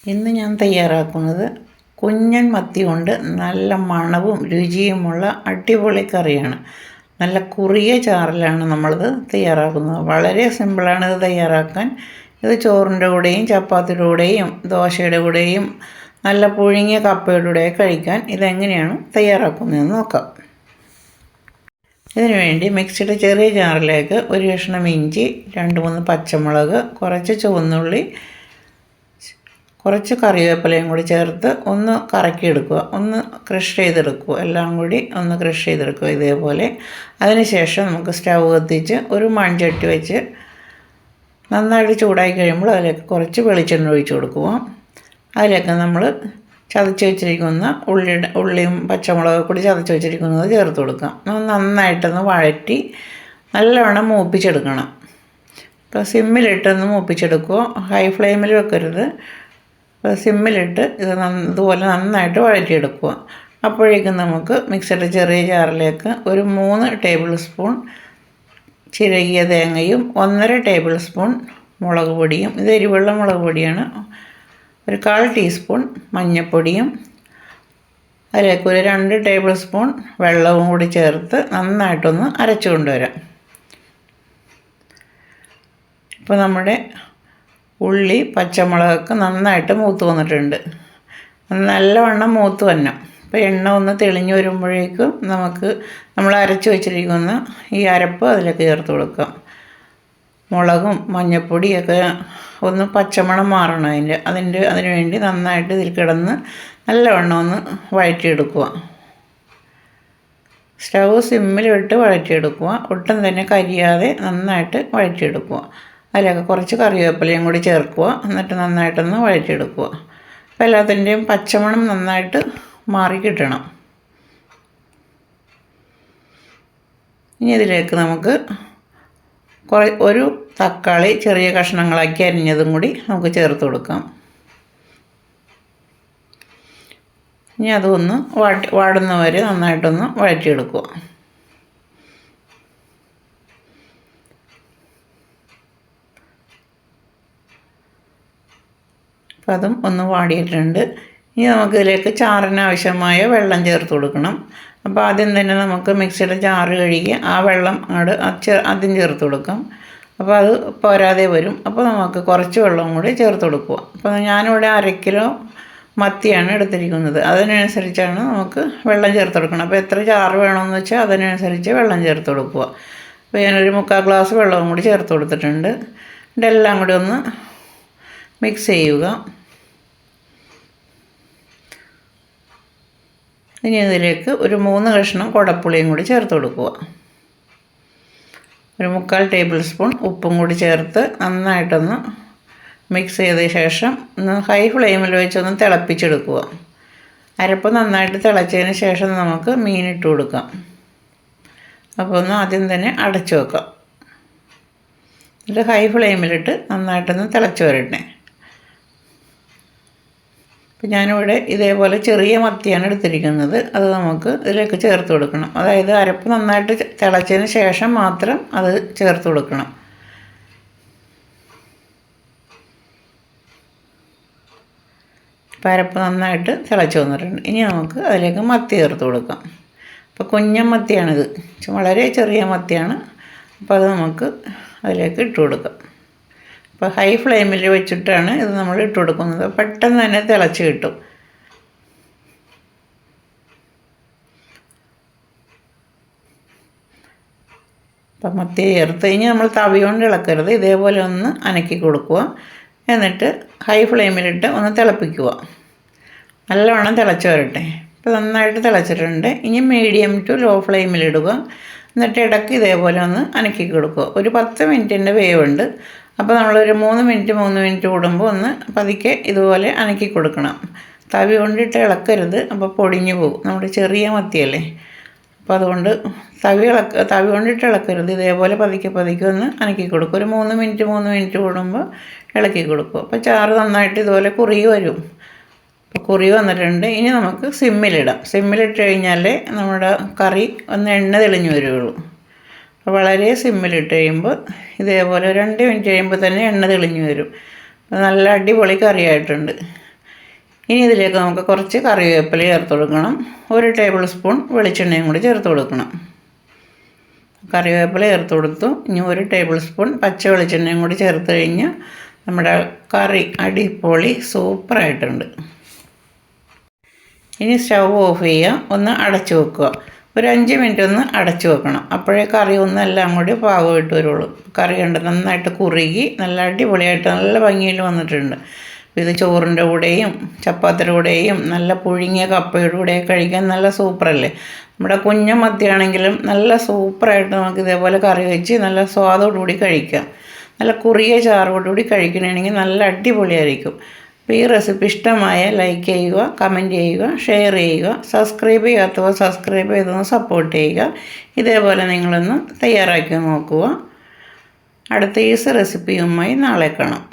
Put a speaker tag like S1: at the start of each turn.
S1: ഇന്ന് ഞാൻ തയ്യാറാക്കുന്നത് കുഞ്ഞൻ മത്തി കൊണ്ട് നല്ല മണവും രുചിയുമുള്ള അടിപൊളി കറിയാണ്. നല്ല കുറിയ ചാറിലാണ് നമ്മളിത് തയ്യാറാക്കുന്നത്. വളരെ സിമ്പിളാണ് ഇത് തയ്യാറാക്കാൻ. ഇത് ചോറിൻ്റെ കൂടെയും ചപ്പാത്തിയുടെ കൂടെയും ദോശയുടെ കൂടെയും നല്ല പുഴുങ്ങിയ കപ്പയുടെ കൂടെയും കഴിക്കാൻ ഇതെങ്ങനെയാണ് തയ്യാറാക്കുന്നതെന്ന് നോക്കാം. ഇതിനുവേണ്ടി മിക്സിയുടെ ചെറിയ ജാറിലേക്ക് ഒരു കഷ്ണം ഇഞ്ചി, 2-3 പച്ചമുളക്, കുറച്ച് ചുവന്നുള്ളി, കുറച്ച് കറിവേപ്പിലയും കൂടി ചേർത്ത് ഒന്ന് കറക്കിയെടുക്കുക, ഒന്ന് ക്രഷ് ചെയ്തെടുക്കുക. എല്ലാം കൂടി ഒന്ന് ക്രഷ് ചെയ്തെടുക്കുക ഇതേപോലെ. അതിനുശേഷം നമുക്ക് സ്റ്റൗ കത്തിച്ച് ഒരു മൺചട്ടി വെച്ച് നന്നായിട്ട് ചൂടായി കഴിയുമ്പോൾ അതിലേക്ക് കുറച്ച് വെളിച്ചെണ്ണ ഒഴിച്ച് കൊടുക്കുക. അതിലേക്ക് നമ്മൾ ചതച്ച് വെച്ചിരിക്കുന്ന ഉള്ളിയും പച്ചമുളകും കൂടി ചതച്ച് വെച്ചിരിക്കുന്നത് ചേർത്ത് കൊടുക്കാം. നന്നായിട്ടൊന്ന് വഴറ്റി നല്ലവണ്ണം മൂപ്പിച്ചെടുക്കണം. ഇപ്പോൾ സിമ്മിലിട്ടൊന്ന് മൂപ്പിച്ചെടുക്കുക, ഹൈ ഫ്ലെയിമിൽ വെക്കരുത്. സിമ്മിലിട്ട് ഇതുപോലെ നന്നായിട്ട് വഴറ്റിയെടുക്കുക. അപ്പോഴേക്കും നമുക്ക് മിക്സിയുടെ ചെറിയ ജാറിലേക്ക് ഒരു 3 ടേബിൾ സ്പൂൺ ചിരകിയ തേങ്ങയും 1.5 ടേബിൾ സ്പൂൺ മുളക് പൊടിയും, ഇത് എരിവുള്ള മുളക് പൊടിയാണ്, ഒരു 1/4 ടീസ്പൂൺ മഞ്ഞൾപ്പൊടിയും, അതിലേക്ക് ഒരു 2 ടേബിൾ സ്പൂൺ വെള്ളവും കൂടി ചേർത്ത് നന്നായിട്ടൊന്ന് അരച്ചു കൊണ്ടുവരാം. ഇപ്പോൾ നമ്മുടെ ഉള്ളി പച്ചമുളകൊക്കെ നന്നായിട്ട് മൂത്ത് വന്നിട്ടുണ്ട്. നല്ലവണ്ണം മൂത്ത് വരണം. അപ്പോൾ എണ്ണ ഒന്ന് തെളിഞ്ഞ് വരുമ്പോഴേക്കും നമ്മൾ അരച്ച് വെച്ചിരിക്കുന്ന ഈ അരപ്പ് അതിലേക്ക് ചേർത്ത് കൊടുക്കാം. മുളകും മഞ്ഞൾപ്പൊടിയൊക്കെ ഒന്ന് പച്ചമണം മാറണം അതിന് വേണ്ടി നന്നായിട്ട് ഇതിൽ കിടന്ന് നല്ലവണ്ണം ഒന്ന് വഴറ്റിയെടുക്കുക. സ്റ്റൗ സിമ്മിലിട്ട് വഴറ്റിയെടുക്കുക. ഒട്ടും തന്നെ കരിയാതെ നന്നായിട്ട് വഴറ്റിയെടുക്കുക. അതിലൊക്കെ കുറച്ച് കറിവേപ്പിലയും കൂടി ചേർക്കുക. എന്നിട്ട് നന്നായിട്ടൊന്ന് വഴറ്റിയെടുക്കുക. അപ്പോൾ എല്ലാത്തിൻ്റെയും പച്ചമണം നന്നായിട്ട് മാറി കിട്ടണം. ഇനി ഇതിലേക്ക് നമുക്ക് ഒരു തക്കാളി ചെറിയ കഷ്ണങ്ങളാക്കി അരിഞ്ഞതും കൂടി നമുക്ക് ചേർത്ത് കൊടുക്കാം. ഇനി അതൊന്ന് വാടുന്നവരെ നന്നായിട്ടൊന്ന് വഴറ്റിയെടുക്കുക. അപ്പോൾ അതും ഒന്ന് വാടിയിട്ടുണ്ട്. ഇനി നമുക്കിതിലേക്ക് ചാറിന് ആവശ്യമായ വെള്ളം ചേർത്ത് കൊടുക്കണം. അപ്പോൾ ആദ്യം തന്നെ നമുക്ക് മിക്സിയുടെ ജാറ് കഴുകി ആ വെള്ളം ആദ്യം ചേർത്ത് കൊടുക്കാം. അപ്പോൾ അത് പോരാതെ വരും. അപ്പോൾ നമുക്ക് കുറച്ച് വെള്ളവും കൂടി ചേർത്ത് കൊടുക്കുക. അപ്പോൾ ഞാനിവിടെ 1/2 കിലോ മത്തിയാണ് എടുത്തിരിക്കുന്നത്. അതിനനുസരിച്ചാണ് നമുക്ക് വെള്ളം ചേർത്ത് കൊടുക്കണം. അപ്പോൾ എത്ര ചാറ് വേണമെന്ന് വെച്ചാൽ അതിനനുസരിച്ച് വെള്ളം ചേർത്ത് കൊടുക്കുക. അപ്പോൾ ഞാനൊരു 3/4 ഗ്ലാസ് വെള്ളവും കൂടി ചേർത്ത് കൊടുത്തിട്ടുണ്ട്. ഇതെല്ലാം കൂടി ഒന്ന് മിക്സ് ചെയ്യുക. ഇനി ഇതിലേക്ക് ഒരു 3 കഷ്ണം കുടപ്പുളിയും കൂടി ചേർത്ത് കൊടുക്കുക. ഒരു 3/4 ടേബിൾ സ്പൂൺ ഉപ്പും കൂടി ചേർത്ത് നന്നായിട്ടൊന്ന് മിക്സ് ചെയ്ത ശേഷം ഒന്ന് ഹൈ ഫ്ലെയിമിൽ വെച്ചൊന്ന് തിളപ്പിച്ചെടുക്കുക. അരപ്പ് നന്നായിട്ട് തിളച്ചതിന് ശേഷം നമുക്ക് മീനിട്ട് കൊടുക്കാം. അപ്പോൾ ഒന്ന് ആദ്യം തന്നെ അടച്ചു വെക്കാം. എന്നിട്ട് ഹൈ ഫ്ലെയിമിലിട്ട് നന്നായിട്ടൊന്ന് തിളച്ച് വരട്ടെ. അപ്പോൾ ഞാനിവിടെ ഇതേപോലെ ചെറിയ മത്തിയാണ് എടുത്തിരിക്കുന്നത്. അത് നമുക്ക് ഇതിലേക്ക് ചേർത്ത് കൊടുക്കണം. അതായത് അരപ്പ് നന്നായിട്ട് തിളച്ചതിന് ശേഷം മാത്രം അത് ചേർത്ത് കൊടുക്കണം. അപ്പോൾ അരപ്പ് നന്നായിട്ട് തിളച്ച് വന്നിട്ടുണ്ട്. ഇനി നമുക്ക് അതിലേക്ക് മത്തി ചേർത്ത് കൊടുക്കാം. അപ്പോൾ കുഞ്ഞൻ മത്തിയാണിത്, വളരെ ചെറിയ മത്തിയാണ്. അപ്പോൾ അത് നമുക്ക് അതിലേക്ക് ഇട്ട് കൊടുക്കാം. അപ്പോൾ ഹൈ ഫ്ലെയിമിൽ വെച്ചിട്ടാണ് ഇത് നമ്മൾ ഇട്ട് കൊടുക്കുന്നത്. പെട്ടെന്ന് തന്നെ തിളച്ച് കിട്ടും. അപ്പം മത്തി ചേർത്ത് കഴിഞ്ഞ് നമ്മൾ തവി കൊണ്ട് ഇളക്കരുത്, ഇതേപോലെ ഒന്ന് അനക്കി കൊടുക്കുക. എന്നിട്ട് ഹൈ ഫ്ലെയിമിലിട്ട് ഒന്ന് തിളപ്പിക്കുക. നല്ലവണ്ണം തിളച്ച് വരട്ടെ. ഇപ്പോൾ നന്നായിട്ട് തിളച്ചിട്ടുണ്ട്. ഇനി മീഡിയം ടു ലോ ഫ്ലെയിമിലിടുക. എന്നിട്ട് ഇടയ്ക്ക് ഇതേപോലെ ഒന്ന് അനക്കി കൊടുക്കുക. ഒരു 10 മിനിറ്റിൻ്റെ വേവുണ്ട്. അപ്പോൾ നമ്മളൊരു 3 മിനിറ്റ് കൂടുമ്പോൾ ഒന്ന് പതുക്കെ ഇതുപോലെ അനക്കി കൊടുക്കണം. തവി കൊണ്ടിട്ട് ഇളക്കരുത്, അപ്പോൾ പൊടിഞ്ഞു പോകും. നമ്മുടെ ചെറിയ മത്തിയല്ലേ, അപ്പോൾ അതുകൊണ്ട് തവി കൊണ്ടിട്ട് ഇളക്കരുത്. ഇതേപോലെ പതുക്കെ ഒന്ന് അനക്കി കൊടുക്കും. ഒരു 3 മിനിറ്റ് കൂടുമ്പോൾ ഇളക്കി കൊടുക്കും. അപ്പോൾ ചാറ് നന്നായിട്ട് ഇതുപോലെ കുറുകി വരും. അപ്പോൾ കുറുകി വന്നിട്ടുണ്ട്. ഇനി നമുക്ക് സിമ്മിലിടാം. സിമ്മിലിട്ട് കഴിഞ്ഞാൽ നമ്മുടെ കറി ഒന്ന് എണ്ണ തെളിഞ്ഞു വരികയുള്ളൂ. അപ്പോൾ വളരെ സിമ്മിലിട്ട് കഴിയുമ്പോൾ ഇതേപോലെ 2 മിനിറ്റ് കഴിയുമ്പോൾ തന്നെ എണ്ണ തെളിഞ്ഞു വരും. നല്ല അടിപൊളി കറിയായിട്ടുണ്ട്. ഇനി ഇതിലേക്ക് നമുക്ക് കുറച്ച് കറിവേപ്പില ചേർത്ത് കൊടുക്കണം. 1 ടേബിൾ സ്പൂൺ വെളിച്ചെണ്ണയും കൂടി ചേർത്ത് കൊടുക്കണം. കറിവേപ്പില ചേർത്ത് കൊടുത്തു. ഇനി 1 ടേബിൾ സ്പൂൺ പച്ച വെളിച്ചെണ്ണയും കൂടി ചേർത്ത് കഴിഞ്ഞാൽ നമ്മുടെ കറി അടിപൊളി സൂപ്പറായിട്ടുണ്ട്. ഇനി സ്റ്റൗ ഓഫ് ചെയ്യുക. ഒന്ന് അടച്ചു വെക്കുക. ഒരു 5 മിനിറ്റ് ഒന്ന് അടച്ചു വെക്കണം. അപ്പോഴേ കറി ഒന്ന് എല്ലാം കൂടി പാകമായിട്ട് വരുള്ളൂ. കറി കണ്ട് നന്നായിട്ട് കുറുകി നല്ല അടിപൊളിയായിട്ട് നല്ല ഭംഗിയിൽ വന്നിട്ടുണ്ട്. ഇത് ചോറിൻ്റെ കൂടെയും ചപ്പാത്തിയുടെ കൂടെയും നല്ല പുഴുങ്ങിയ കപ്പയുടെ കൂടെയൊക്കെ കഴിക്കാൻ നല്ല സൂപ്പറല്ലേ. നമ്മുടെ കുഞ്ഞ മത്തിയാണെങ്കിലും നല്ല സൂപ്പറായിട്ട് നമുക്ക് ഇതേപോലെ കറി വെച്ച് നല്ല സ്വാദോടുകൂടി കഴിക്കാം. നല്ല കുറിയ ചാറോടുകൂടി കഴിക്കണമെങ്കിൽ നല്ല അടിപൊളിയായിരിക്കും. അപ്പോൾ ഈ റെസിപ്പി ഇഷ്ടമായ ലൈക്ക് ചെയ്യുക, കമൻറ്റ് ചെയ്യുക, ഷെയർ ചെയ്യുക. സബ്സ്ക്രൈബ് ചെയ്യാത്തവർ സബ്സ്ക്രൈബ് ചെയ്തൊന്ന് സപ്പോർട്ട് ചെയ്യുക. ഇതേപോലെ നിങ്ങളൊന്ന് തയ്യാറാക്കി നോക്കുക. അടുത്ത ഈസി റെസിപ്പിയുമായി നാളെ കാണാം.